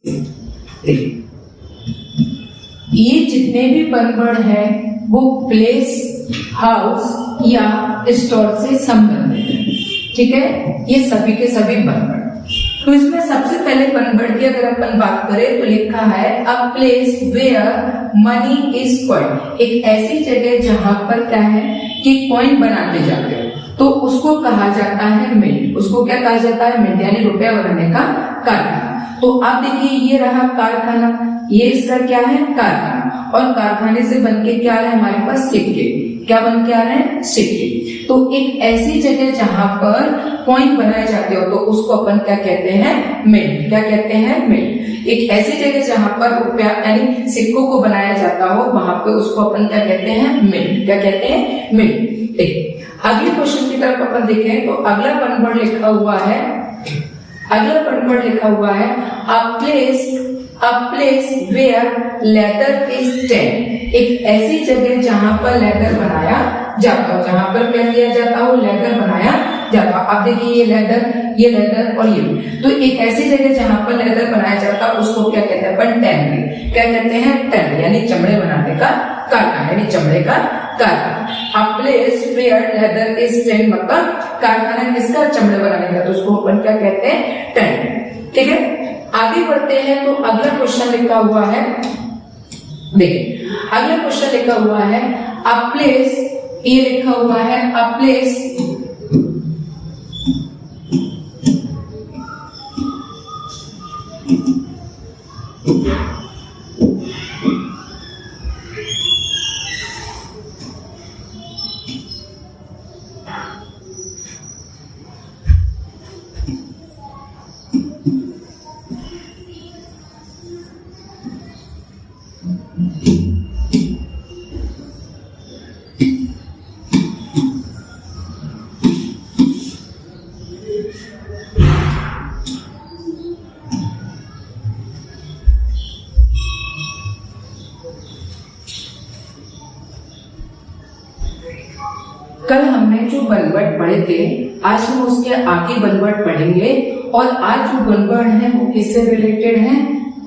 ये जितने भी बनवर्ड है वो प्लेस, हाउस या स्टोर से संबंधित है, ठीक है। ये सभी के सभी बनवर्ड। तो इसमें सबसे पहले बनवर्ड की अगर अपन बात करें तो लिखा है a place where money is coined. एक ऐसी जगह जहां पर क्या है कि कॉइन बनाते जाते हो तो उसको कहा जाता है मिंट। उसको क्या कहा जाता है? मिंट, यानी रुपया बनाने का कारखाना। तो आप देखिए ये रहा कारखाना, ये इसका क्या है? कारखाना। और कारखाने से बनके क्या आ रहा है हमारे पास? सिक्के। क्या बन के आ रहे हैं? सिक्के। तो एक ऐसी जगह जहां पर कॉइन बनाए जाते हो तो उसको अपन क्या कहते हैं? मिंट। क्या कहते हैं? मिंट। एक ऐसी जगह जहां पर रुपया यानी सिक्कों को बनाया जाता हो वहां पे उसको अपन क्या कहते हैं? मिंट। क्या कहते हैं? मिंट। देखिए अगले क्वेश्चन की तरफ अपन देखें तो अगला बनवर्ड लिखा हुआ है, अगला बनवर्ड लिखा हुआ है a place where leather is tanned. एक ऐसी जगह जहां पर लेदर बनाया जाता हो, जहां पर क्या किया जाता हो? लेदर बनाया जाता हो। अब देखिए ये लेदर और ये, तो एक ऐसी जगह जहां पर लेदर बनाया जाता है उसको क्या कहते हैं? अपन टैनरी। क्या कहते हैं? टैनरी, यानी चमड़े बनाने का कारखाना, यानी चमड़े का कारखाना। A place where leather is tanned मतलब कारखाना किसका? चमड़े बनाने का, तो उसको अपन क्या कहते हैं? टैनरी, ठीक है। आगे बढ़ते हैं तो अगला क्वेश्चन लिखा हुआ है, देखिए अगला क्वेश्चन लिखा हुआ है अ प्लेस, ये लिखा हुआ है अ प्लेस कल हमने जो बनवर्ड पढ़े थे आज हम उसके आगे बनवर्ड पढ़ेंगे। और आज जो बनवर्ड है वो किससे रिलेटेड है?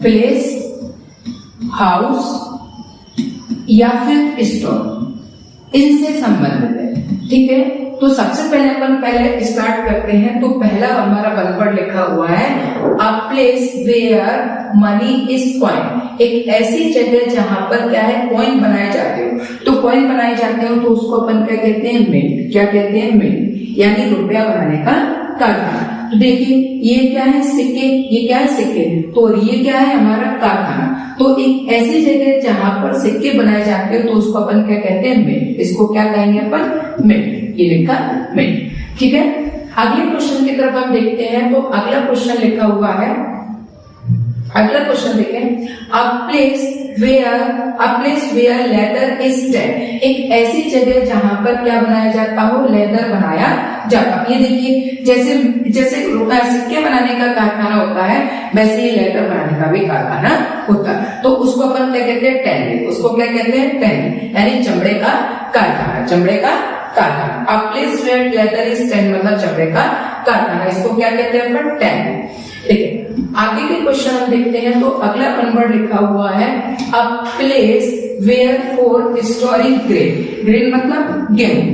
प्लेस, हाउस या फिर स्टोर, इनसे संबंधित है, ठीक है। तो सबसे पहले अपन स्टार्ट करते हैं। तो पहला हमारा बनवर्ड लिखा हुआ है a place where money is coined. एक ऐसी जगह जहां पर क्या है? कॉइन बनाए जाते हो। तो कॉइन बनाए जाते हो तो उसको अपन क्या कहते हैं? मिंट। क्या कहते हैं? मिंट, यानी रुपया बनाने का कारखाना। तो देखिए ये क्या है? सिक्के। ये क्या है? सिक्के। तो ये क्या है? हमारा कारखाना। तो एक ऐसी जगह जहां पर सिक्के बनाए जाते हैं तो उसको अपन क्या कहते हैं? मिंट। इसको क्या कहेंगे अपन? मिंट। ये लिखा मिंट, ठीक है। अगले क्वेश्चन की तरफ हम देखते हैं। तो अगला क्वेश्चन लिखा हुआ है, अगला क्वेश्चन देखें a place where leather is tanned. एक ऐसी जगह जहां पर क्या बनाया जाता हो? लेदर बनाया जाता। ये देखिए जैसे सिक्के बनाने का कारखाना होता है वैसे ही लेदर बनाने का भी कारखाना होता है। तो उसको अपन क्या कहते हैं? टैनरी। उसको क्या कहते हैं? टैनरी, यानी चमड़े का कारखाना, चमड़े का कारखाना। A place where leather is tanned मतलब चमड़े का कारखाना, इसको क्या कहते हैं अपन? टैनरी। देखिए आगे के क्वेश्चन हम देखते हैं। तो अगला बनवर्ड लिखा हुआ है a place where for storing grain. Grain मतलब गेहूं,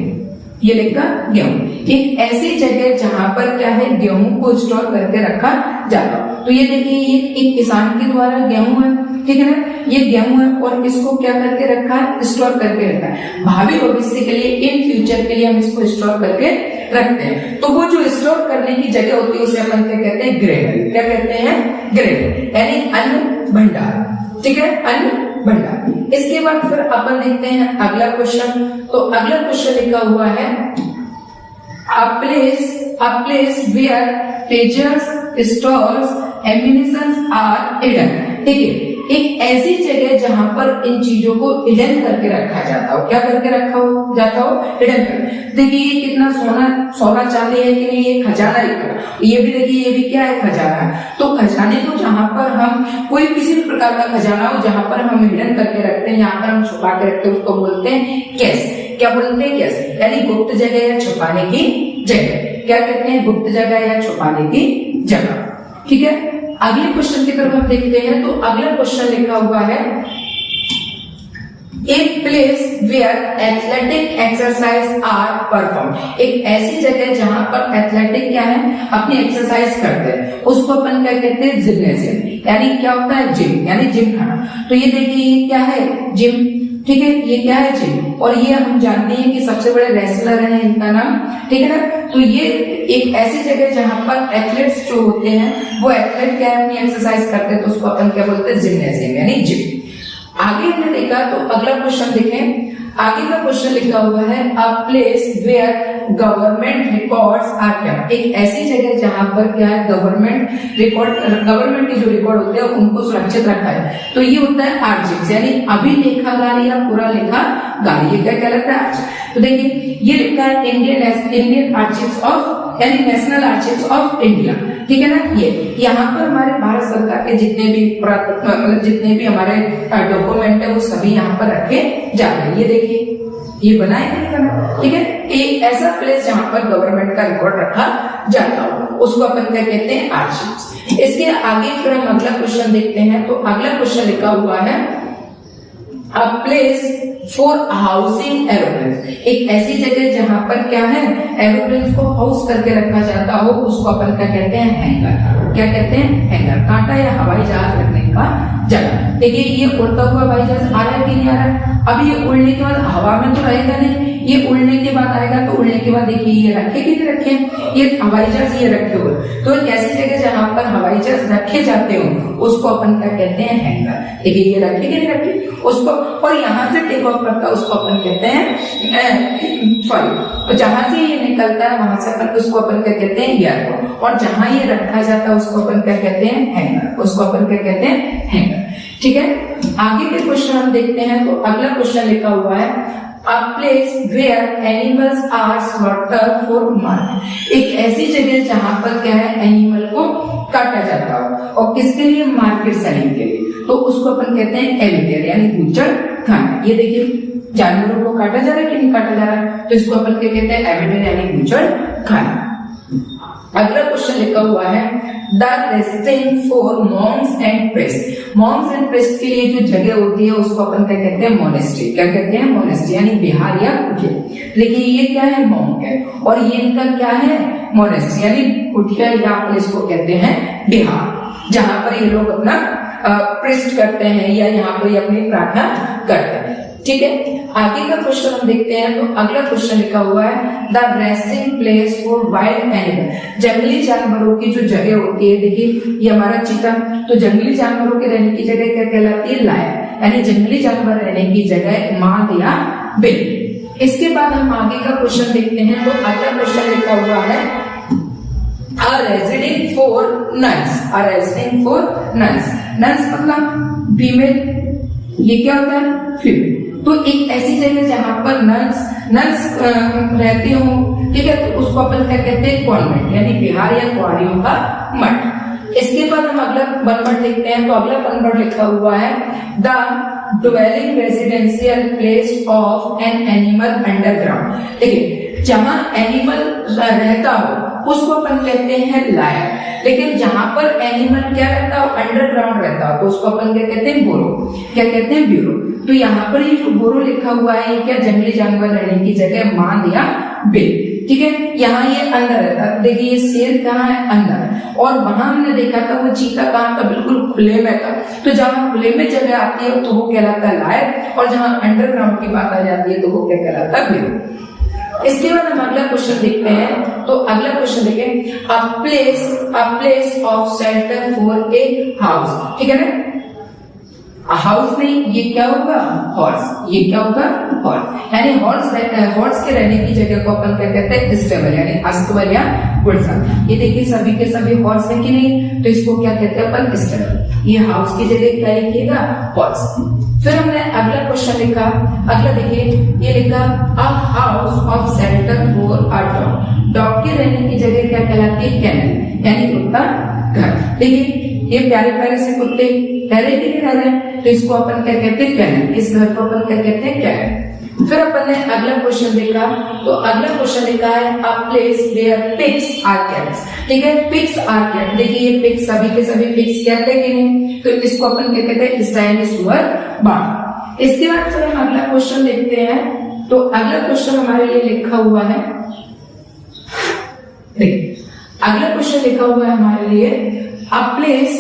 ये लिखा गेहूं। एक ऐसी जगह जहां पर क्या है? गेहूं को स्टोर करके रखा जाता। तो ये देखिए ये एक किसान के द्वारा गेहूं है, ठीक है ना। ये गेहूं है और इसको क्या करके रखा है? स्टोर करके रखा है। भावी भविष्य के लिए, इन फ्यूचर के लिए हम इसको स्टोर करके रखते हैं। तो वो जो स्टोर करने की जगह होती है उसे अपन क्या कहते हैं? ग्रेनरी। क्या कहते हैं? ग्रेनरी, यानी अन्न भंडार, ठीक है, अन्न भंडार। इसके बाद फिर अपन देखते हैं अगला क्वेश्चन। तो अगला क्वेश्चन लिखा हुआ है a place where treasures, stores, ammunitions are hidden। ठीक है, एक ऐसी जगह जहां पर इन चीजों को हिडन करके रखा जाता हो। क्या करके रखा हो जाता हो? हिडन कर। देखिए ये कितना सोना चांदी है कि नहीं, ये खजाना लिखा। ये भी देखिए, ये भी क्या है? खजाना। तो खजाने को जहां पर हम कोई किसी भी प्रकार का खजाना हो जहां पर हम हिडन करके रखते हैं, यहाँ पर हम छुपा के रखते हैं, उसको बोलते हैं कैश। क्या बोलते हैं? कैश, यानी गुप्त जगह या छुपाने की जगह। क्या कहते हैं? गुप्त जगह या छुपाने की जगह। ठीक है, अगले क्वेश्चन की तरफ हम देखते हैं। तो अगला क्वेश्चन लिखा हुआ है एक place where athletic exercise are perform. एक ऐसी जगह जहां पर एथलेटिक क्या है, अपनी एक्सरसाइज करते हैं, उसको अपन क्या कहते हैं, जिम्नेशियम। यानी क्या होता है, जिम, यानी जिम खाना। तो ये देखिए ये क्या है, जिम, ठीक है, ये क्या है, जिम। और ये हम जानते हैं कि सबसे बड़े रेसलर हैं, इनका नाम, ठीक है ना। तो ये एक ऐसी जगह जहां पर एथलेट्स जो होते हैं वो एथलेट क्या है, अपनी एक्सरसाइज करते हैं, तो उसको अपन क्या बोलते हैं, जिम्नेशियम यानी जिम। आगे हमने देखा तो अगला क्वेश्चन देखें। आगे का क्वेश्चन लिखा हुआ है a place where government records are kept. एक ऐसी जगह जहां पर क्या है, गवर्नमेंट के जो रिकॉर्ड होते हैं उनको सुरक्षित रखा है। तो ये होता है आर्चिव्स, यानी अभिलेखागार या पूरा लेखागार, ये क्या कहलाता है। तो देखिए ये लिखा है इंडियन आर्चिव्स ऑफ, यानी नेशनल आर्चिव्स ऑफ इंडिया, ठीक है ना। ये यहाँ पर हमारे भारत सरकार के जितने भी मतलब जितने भी हमारे डॉक्यूमेंट है वो सभी यहाँ पर रखे जाते हैं। ये देखिए ये बनाए गए, ठीक है। एक ऐसा प्लेस जहाँ पर गवर्नमेंट का रिकॉर्ड रखा जाता हो उसको अपन क्या कहते हैं, आर्चिव्स। इसके आगे फिर हम अगला क्वेश्चन देखते हैं। तो अगला क्वेश्चन लिखा हुआ है a place for housing aeroplanes. एक ऐसी जगह जहां पर क्या है, एरोप्लेन्स को हाउस करके रखा जाता हो उसको अपन क्या कहते हैं, हैंगर। क्या कहते हैं, हैंगर। कांटा या हवाई जहाज रखने का जगह। देखिए ये उड़ता हुआ हवाई जहाज आ रहा है कि नहीं आ रहा है। अब ये उड़ने के बाद हवा में तो रहेगा नहीं, ये उड़ने के बाद आएगा। तो उड़ने के बाद देखिए ये रखे कि नहीं रखे, ये हवाई जहाज ये रखे हुए। तो एक ऐसी जगह जहां पर हवाई जहाज रखे जाते हो उसको अपन क्या कहते हैं, हैंगर। देखिए ये रखे कि नहीं रखे उसको, और यहाँ से टेक ऑफ करता है उसको अपन कहते हैं सॉरी, जहां से ये निकलता है वहां से अपन उसको अपन क्या कहते हैं, एयरपोर्ट। और जहां ये रखा जाता है उसको अपन क्या कहते हैं, हैंगर। उसको अपन क्या कहते हैं, हैंगर, ठीक है। आगे के क्वेश्चन हम देखते हैं। तो अगला क्वेश्चन लिखा हुआ है a place where animals are slaughtered for market. एक ऐसी जगह जहां पर क्या है, एनिमल को काटा जाता हो और किसके लिए, मार्केट सेलिंग के लिए। तो उसको अपन कहते हैं एविटर यानी बूचर खाना। ये देखिए जानवरों को काटा जा रहा है कि नहीं काटा जा रहा है, तो इसको अपन क्या कहते हैं, एविटर यानी बूचर खाना। अगला क्वेश्चन लिखा हुआ है the resting for monks and priest. Monks and priest के लिए जो जगह होती है उसको अपन क्या कहते हैं, मोनेस्ट्री। क्या कहते हैं, मोनेस्ट्री यानी बिहार या कुटिया। देखिए ये क्या है, मॉन्क है, और ये इनका क्या है, मोनेस्ट्री यानी कुटिया या अपन इसको कहते हैं बिहार, जहां पर ये लोग अपना प्रीस्ट करते हैं या यहाँ पर ये अपनी प्रार्थना करते हैं, ठीक है। आगे का क्वेश्चन हम देखते हैं। तो अगला क्वेश्चन लिखा हुआ है the resting place for wild animal. जंगली जानवरों की जो जगह होती है, देखिए ये हमारा चीता, तो जंगली जानवरों के रहने की जगह क्या कहलाती है, लायन, यानी जंगली जानवर रहने की जगह माद या बिल। इसके बाद हम आगे का क्वेश्चन देखते हैं। तो अगला क्वेश्चन लिखा हुआ है a resident for nuns. A resident for nuns, nuns मतलब फीमेल, ये क्या होता है, फीमेल। तो एक ऐसी जगह जहां पर नन्स रहते हो, ठीक है, तो उसको अपन क्या कहते हैं, कॉन्वेंट यानी बिहार या कुआरियों का मठ। इसके बाद हम अगला बनवर्ड लिखते हैं। तो अगला बनवर्ड लिखा हुआ है the dwelling residential place of an animal underground। देखिए जहां एनिमल रहता हो उसको अपन कहते हैं लायर, लेकिन जहां पर एनिमल क्या रहता हो, अंडरग्राउंड रहता हो, तो उसको अपन क्या कहते हैं, बोरो। क्या कहते हैं, ब्यूरो। तो यहाँ पर ये जो बोरो लिखा हुआ है ये क्या, जंगली जानवर रहने की जगह मांद या बिल, ठीक है। यहाँ ये अंदर रहता है। देखिए ये शेर कहाँ है, अंदर। और वहां हमने देखा था वो चीता कहाँ था, बिल्कुल खुले में था। तो जहां खुले में जगह आती है तो वो कहलाता है लायर, और जहां अंडरग्राउंड की बात आ जाती है तो वो क्या कहलाता है, ब्यूरो। इसके बाद हम अगला क्वेश्चन देखते हैं। तो अगला क्वेश्चन देखें a place of shelter for a house, ठीक है ना। हाउस नहीं, ये क्या होगा, हॉर्स। ये क्या होगा, हॉर्स, यानी हॉर्स के रहने की जगह को अपन क्या कहते हैं, स्टेबल यानी अस्तबल या गुड़सा। ये देखिए सभी के सभी हॉर्स है कि नहीं, तो इसको क्या कहते हैं अपन, स्टेबल। ये हाउस की जगह क्या लिखिएगा, हॉर्स। फिर हमने अगला क्वेश्चन लिखा। अगला देखिए ये लिखा a house of shelter for a dog. Dog के रहने की जगह क्या कहलाती है, कैनल यानी कुत्ता घर। देखिए ये प्यारे प्यारे से कुत्ते रह रहे कि नहीं रह रहे, तो इसको अपन क्या कहते हैं, कैनल। इस घर को अपन क्या कहते हैं, कैनल। फिर अपन ने अगला क्वेश्चन देखा, तो अगला क्वेश्चन लिखा है a place where pigs are kept. ठीक है, पिग्स आर केप्ट। देखिए ये पिग्स सभी के सभी पिग्स कहते हैं कि नहीं, तो इसको अपन क्या कहते हैं, स्टाइनी सुअर बाण। इसके बाद फिर हम अगला क्वेश्चन देखते हैं, तो अगला क्वेश्चन हमारे लिए लिखा हुआ है, देखिए अगला क्वेश्चन लिखा हुआ है हमारे लिए अ place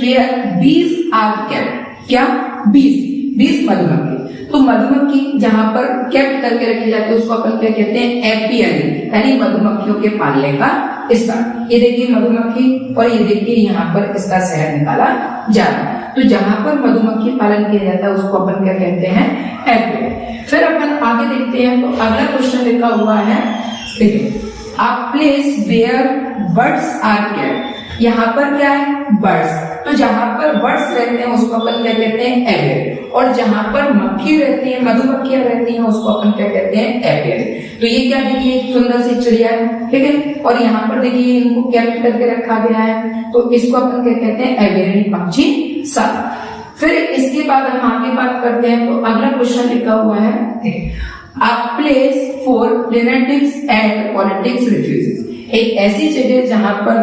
where bees are kept. क्या? बीज मधुमक्खी। तो मधुमक्खी जहां पर केप्ट करके रखी जाती है उसको अपन क्या कहते हैं, एपियरी, यानी मधुमक्खियों के पालने का स्थान। ये देखिए मधुमक्खी और ये देखिए यहाँ पर इसका शहद निकाला जा रहा है। तो जहां पर मधुमक्खी पालन किया जाता है उसको अपन क्या कहते हैं, एपियरी। फिर अपन आगे देखते हैं, तो अगला क्वेश्चन लिखा हुआ है, देखिए a place where birds are kept. यहाँ पर क्या है, बर्ड्स। तो जहां पर बर्ड्स रहते हैं उसको अपन क्या कहते हैं, एपियरी। और जहां पर मक्खी रहती है, मधुमक्खियां रहती हैं, उसको अपन क्या कहते हैं, एपियरी। तो ये क्या, देखिए एक सुंदर सी चिड़िया है, ठीक है, और यहाँ पर देखिए इनको कैप्ट करके रखा गया है, तो इसको अपन क्या कहते हैं, एपियरी पक्षी शाला। फिर इसके बाद हम आगे बात करते हैं, तो अगला क्वेश्चन लिखा हुआ है a place for relatives and politics refugees. एक ऐसी जगह जहां पर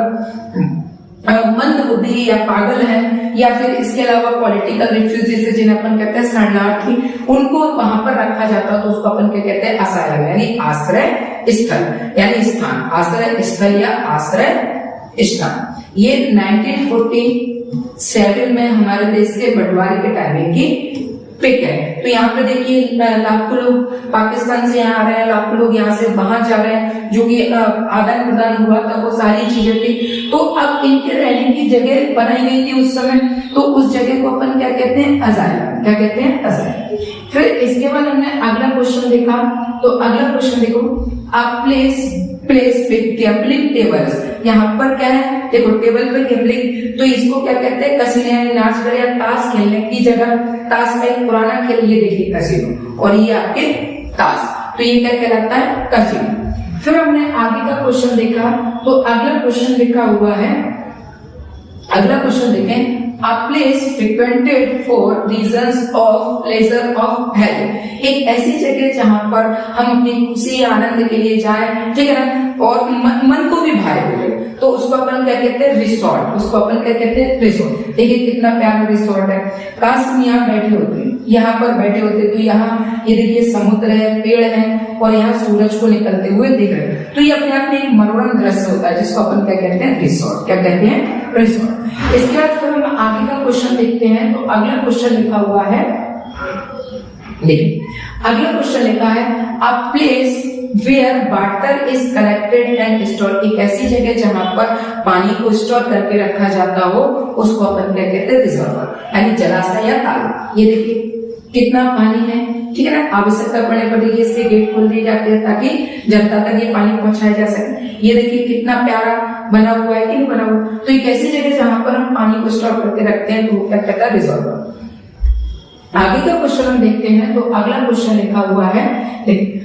मंद बुद्धि या पागल है, या फिर इसके अलावा पॉलिटिकल रिफ्यूजीज जिन्हें अपन कहते हैं शरणार्थी, उनको वहां पर रखा जाता है, तो उसको अपन क्या कहते हैं, असाइलम, यानी आश्रय स्थल, यानी स्थान, आश्रय स्थल या आश्रय स्थान। ये 1947 में हमारे देश के बंटवारे के टाइमिंग की पिक है। तो यहाँ पे देखिए लाखों लोग पाकिस्तान से यहाँ आ रहे हैं, लाखों लोग यहाँ से वहां जा रहे हैं, जो कि आदान प्रदान हुआ था, वो सारी चीजें थी। तो अब इनके रहने की जगह बनाई गई थी उस समय, तो उस जगह को अपन क्या कहते हैं, अजाइलम। क्या कहते हैं, अजाइलम। फिर इसके बाद हमने अगला क्वेश्चन देखा, तो अगला क्वेश्चन देखो अ प्लेस विद गैम्बलिंग टेबल्स। यहाँ पर क्या है, देखो टेबल पे गैम्बलिंग, तो इसको क्या कहते हैं, कसीनो, नाच या ताश खेलने की जगह। ताश का एक पुराना खेल, ये देखिए कसीनो, और ये आपके ताश, तो ये क्या कहलाता है, कसीनो। फिर हमने आगे का क्वेश्चन देखा, तो अगला क्वेश्चन लिखा हुआ है, अगला क्वेश्चन देखें a place frequented for reasons of pleasure of health. एक ऐसी जगह जहां पर हम अपनी खुशी आनंद के लिए जाएं, ठीक है ना, और मन को भी भाए हुए, तो उसको अपन क्या कहते हैं, रिसोर्ट। उसको अपन क्या कहते हैं, रिसोर्ट। देखिए कितना प्यारा रिसोर्ट है, काश हम यहाँ बैठे होते, यहाँ पर बैठे होते, तो यहाँ ये देखिए समुद्र है, पेड़ है, और यहाँ सूरज को निकलते हुए दिख रहे हैं, तो ये अपने आप में एक मनोरम दृश्य होता है, जिसको अपन क्या कहते हैं, रिसोर्ट। क्या कहते हैं, रिसोर्ट। इसके बाद फिर हम आगे का क्वेश्चन देखते हैं, तो अगला क्वेश्चन लिखा हुआ है, देखिए अगला क्वेश्चन लिखा है a place where water is collected and store. एक ऐसी जगह जहां पर पानी को स्टोर करके रखा जाता हो, उसको अपन क्या कहते हैं, रिजर्वर, यानी जलाशय या तालाब। ये देखिए कितना पानी है, ठीक है ना, आवश्यकता पड़ने पर देखिए इसके गेट खोल दिए जाते हैं ताकि जनता तक ये पानी पहुंचाया जा सके। ये देखिए कितना प्यारा बना हुआ है कि नहीं बना हुआ। तो एक ऐसी जगह जहां पर हम पानी को स्टोर करके रखते हैं, तो क्या कहता है, रिजर्वर। आगे का क्वेश्चन हम देखते हैं, तो अगला क्वेश्चन लिखा हुआ है, देखिए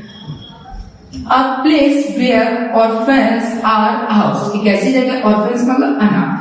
a place where orphans are house. एक ऐसी जगह, ऑर्फन्स मतलब अनाथ,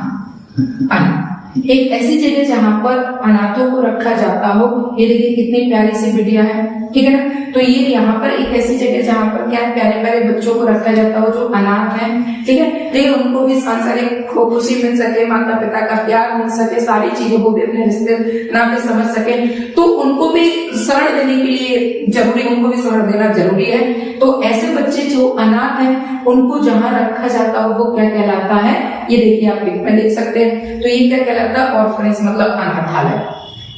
एक ऐसी जगह जहां पर अनाथों को रखा जाता हो। ये देखिए कितनी प्यारी सी बिटिया है, ठीक है ना, तो ये यहाँ पर एक ऐसी जगह जहां पर क्या प्यारे प्यारे बच्चों को रखा जाता हो जो अनाथ हैं, ठीक है, लेकिन उनको भी सांसारिक खुशी मिल सके, माता पिता का प्यार मिल सके, सारी चीजों को भी अपने रिश्ते नाते समझ सके, तो उनको भी शरण देने के लिए जरूरी, उनको भी शरण देना जरूरी है। तो ऐसे बच्चे जो अनाथ हैं उनको जहां रखा जाता हो वो क्या कहलाता है, ये देखिए आप पिक में देख सकते हैं, तो ये क्या कहलाता है, ऑर्फनेज मतलब अनाथालय,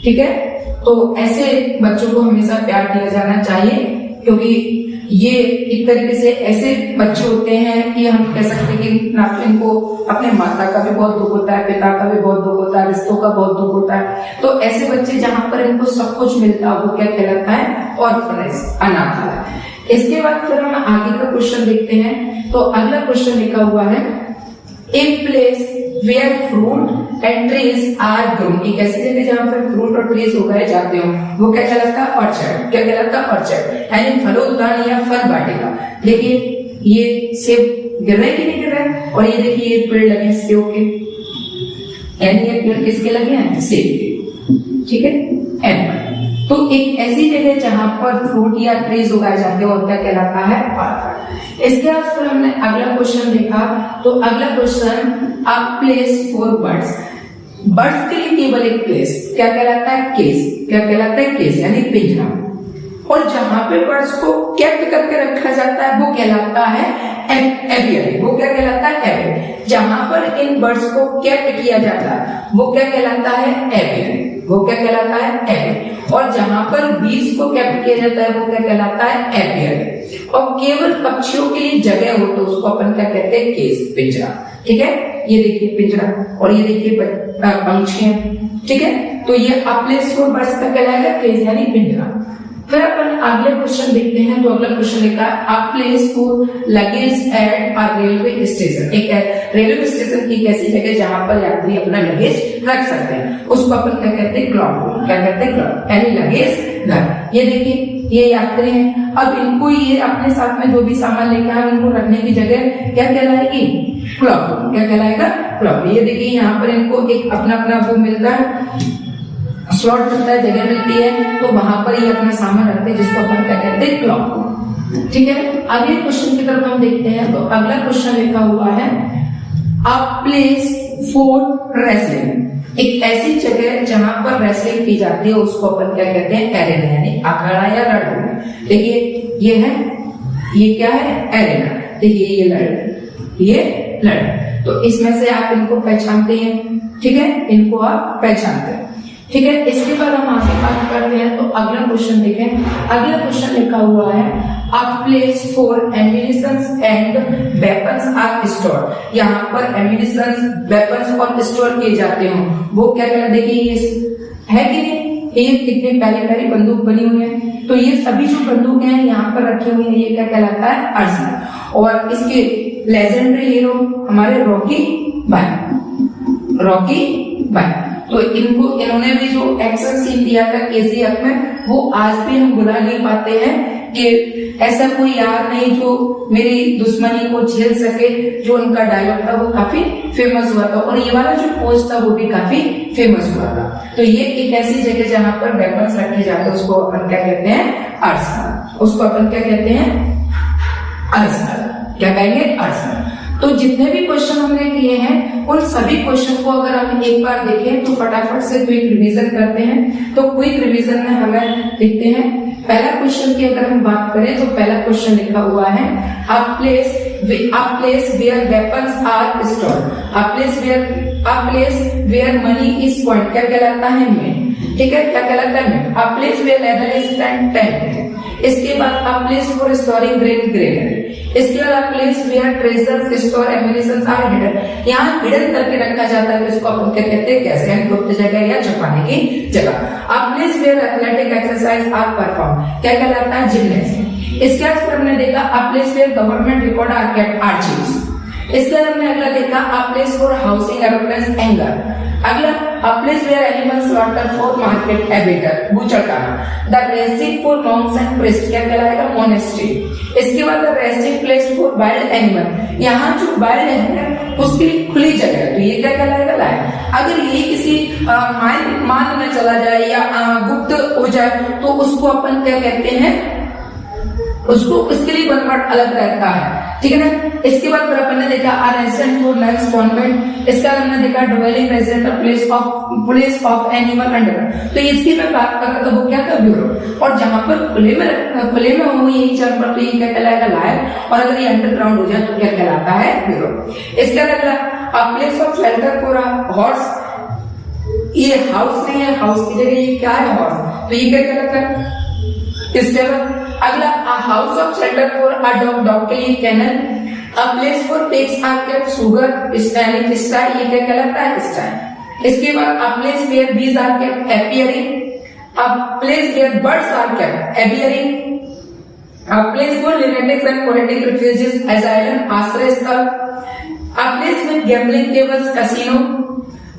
ठीक है। तो ऐसे बच्चों को हमेशा प्यार दिया जाना चाहिए, क्योंकि ये एक तरीके से ऐसे बच्चे होते हैं कि हम कह सकते हैं कि ना तो इनको अपने माता का भी बहुत दुख होता है, पिता का भी बहुत दुख होता है, रिश्तों का बहुत दुख होता है। तो ऐसे बच्चे जहां पर इनको सब कुछ मिलता है वो क्या कहलाता है, ऑर्फनेज, अनाथालय। इसके बाद फिर हम आगे का क्वेश्चन देखते हैं, तो अगला क्वेश्चन लिखा हुआ है a place where fruit and trees are grown. एक ऐसी जगह जहां पर फ्रूट और ट्रीज उगाए जाते हो वो क्या कहलाता है, ऑर्चर्ड। क्या कहलाता है, ऑर्चर्ड, यानी फलोद्यान या फल वाटिका। देखिए ये सेब गिर रहे कि नहीं गिर रहे, और ये देखिए ये पेड़ लगे सेब के, यानी ये पेड़ किसके लगे हैं, सेब के, ठीक है, एप्पल। तो एक ऐसी जगह जहां पर फ्रूट या ट्रीज उगाए जाते हैं और क्या कहलाता है ऑर्किड। इसके बाद फिर हमने अगला क्वेश्चन देखा, तो अगला question a place for birds. Birds के लिए केवल एक प्लेस क्या कहलाता है, केज। क्या कहलाता है, केज यानी पिंजरा। और जहां पे बर्ड्स को कैप्ट करके रखा जाता है वो कहलाता है एवियरी। वो क्या कहलाता है, एवियरी। जहां पर इन बर्ड्स को कैप्ट किया जाता है वो क्या कहलाता है, एवियरी। वो क्या कहलाता है, एवियरी। और जहां पर बीज को कैप्ट किया जाता है वो क्या कहलाता है, एवियरी। और केवल पक्षियों के लिए जगह हो तो उसको अपन क्या कहते हैं, केज, पिंजरा। ठीक है, ये देखिए पिंजरा और ये देखिए पंछियां। ठीक है, तो ये अ प्लेस फॉर बर्ड्स का कहलाएगा केज यानी पिंजरा। फिर अपन अगले क्वेश्चन देखते हैं, तो अगला क्वेश्चन लिखा है a place for luggage at a railway station. एक रेलवे स्टेशन की ऐसी जगह जहां पर यात्री अपना लगेज रख सकते हैं, उसको अपन क्या कहते हैं, क्लॉक रूम। क्या कहते हैं, क्लॉक यानी लगेज घर। ये देखिए ये यात्री हैं, अब इनको ये अपने साथ में जो भी सामान लेके आए उनको रखने की जगह क्या कहलाएगी, क्लॉक रूम। क्या कहलाएगा, क्लॉक। ये देखिए यहाँ पर इनको एक अपना अपना वो मिलता है, स्लॉट मिलता है, जगह मिलती है, तो वहां पर ही अपना सामान रखते हैं जिसको अपन क्या कहते हैं, क्लॉक रूम। ठीक है, अगले क्वेश्चन की तरफ हम देखते हैं, तो अगला क्वेश्चन लिखा हुआ है अ प्लेस फॉर रेसलिंग। एक ऐसी जगह जहां पर रेसलिंग की जाती है उसको अपन क्या कहते हैं, एरेना यानी अखाड़ा या रण। देखिए ये है, ये क्या है, एरेना। देखिए ये लड़, ये लड़। तो इसमें से आप इनको पहचानते हैं। ठीक है, इनको आप पहचानते हैं। ठीक है, इसके बाद हम आगे बात करते हैं, तो अगला क्वेश्चन देखें। अगला क्वेश्चन लिखा हुआ है a place for ammunitions and weapons are stored. यहाँ पर एम्युनिशंस, वेपन्स और स्टोर किए जाते हो वो क्या कहलाता है, देखिए ये है कि नहीं, ये कितने प्यारी प्यारी बंदूक बनी हुई है, तो ये सभी जो बंदूकें हैं यहाँ पर रखी हुई है ये क्या कहलाता है, आर्सेनल। और इसके लेजेंडरी हीरो हमारे रॉकी बाय, रॉकी बाय। तो इनको, इन्होंने भी जो एक्शन सीन दिया था केजीएफ में वो आज भी हम भुला नहीं पाते हैं कि ऐसा कोई यार नहीं जो मेरी दुश्मनी को झेल सके। जो उनका डायलॉग था वो काफी फेमस हुआ था और ये वाला जो पोज था वो भी काफी फेमस हुआ था। तो ये एक ऐसी जगह जहां पर वेपन्स रखे जाते हैं उसको अपन क्या कहते हैं, आर्सेनल। उसको अपन क्या कहते हैं, आर्सेनल। क्या कहेंगे, आर्सेनल। तो जितने भी क्वेश्चन हमने किए हैं उन सभी क्वेश्चन को अगर हम एक बार देखें तो फटाफट से क्विक रिवीजन करते हैं। तो क्विक रिवीजन में हमें देखते हैं, पहला क्वेश्चन की अगर हम बात करें तो पहला क्वेश्चन लिखा हुआ है a place where weapons are stored. A place where money is point. क्या कहलाता है, मिंट। ठीक है, क्या कहलाता है, mint. A place where leather is tent. इसके बाद a place for storing granary. इसके बाद a place where treasures store ammunitions are hidden. यहाँ हिडन करके रखा जाता है, इसको अपन क्या कहते हैं, कैसे गुप्त जगह या छुपाने की जगह। A place where athletic exercise are perform. क्या कहलाता है, जिम्नाजियम। इसके बाद फिर हमने देखा a place where government record are kept archives. इसके बाद हमने अगला देखा a place for housing aeroplanes hangar. अगला a place where animal slaughter for market abattoir, बूचड़खाना। The resting for monks and priest. क्या कहलाएगा, मोनेस्ट्री। इसके बाद the resting place for wild animal. यहाँ जो वाइल्ड है उसके लिए खुली जगह है, तो ये क्या कहलाएगा, लायन। अगर ये किसी मान में चला जाए या गुप्त हो जाए तो उसको अपन क्या कहते हैं, उसको उसके लिए बनवाट अलग रहता है। ठीक है ना। इसके बाद फिर अपन ने देखा रेजिडेंट फॉर नन्स कॉन्वेंट। इसका हमने देखा dwelling resident place of animal underground. तो इसकी मैं बात कर रहा था वो क्या था, ब्यूरो। और जहां पर खुले में हो यही जानवर तो ये क्या कहलाएगा, लायन। और अगर ये अंडरग्राउंड हो जाए तो क्या कहलाता है, ब्यूरो। इसका अगला place of shelter for horse. ये हाउस नहीं है, हाउस की जगह ये क्या है, हॉर्स। तो ये क्या कहलाता है। इसके बाद अगला house of shelter for a dog, dog के लिए kennel. A place for pigs are kept sugar styling style. ये क्या कहलाता है, स्टाइल। इसके बाद a place where bees are kept एपियरिंग। A place where birds are kept एपियरिंग। A place for lunatics and politic refugees asylum, आश्रय स्थल। A place with gambling tables, casino.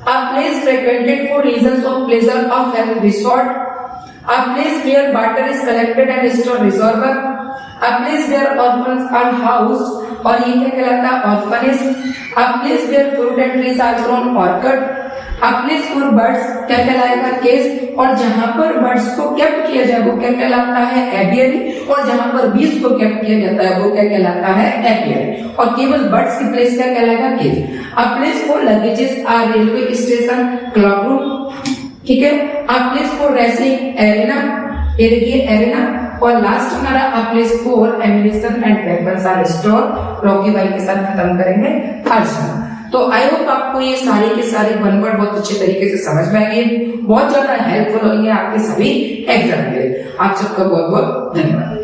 A place frequented for reasons of pleasure of health, resort. A place where water is collected and stored, reservoir. A place where orphans are housed, और ये क्या कहलाता है, orphanage. A place where fruit and trees are grown, orchard. अब place for birds क्या कहलाएगा? Cage. और जहां पर बर्ड्स को केप्ट किया जाए वो क्या कहलाता है? एपियरी। और जहां पर बीज को केप्ट किया जाता है वो क्या कहलाता है? एपियरी। और केवल बर्ड्स की प्लेस क्या कहलाएगा? केज। अब place for luggages are railway station, club room, ठीक है। अब place for wrestling arena, arena. और लास्ट हमारा a place for ammunition and weapons are store. Rocky भाई के साथ खत्म करेंगे अर्जुन। तो आई होप आपको ये सारे के सारे वन वर्ड बहुत अच्छे तरीके से समझ में आएंगे, बहुत ज्यादा हेल्पफुल होंगे आपके सभी एग्जाम के लिए। आप सबका बहुत बहुत धन्यवाद।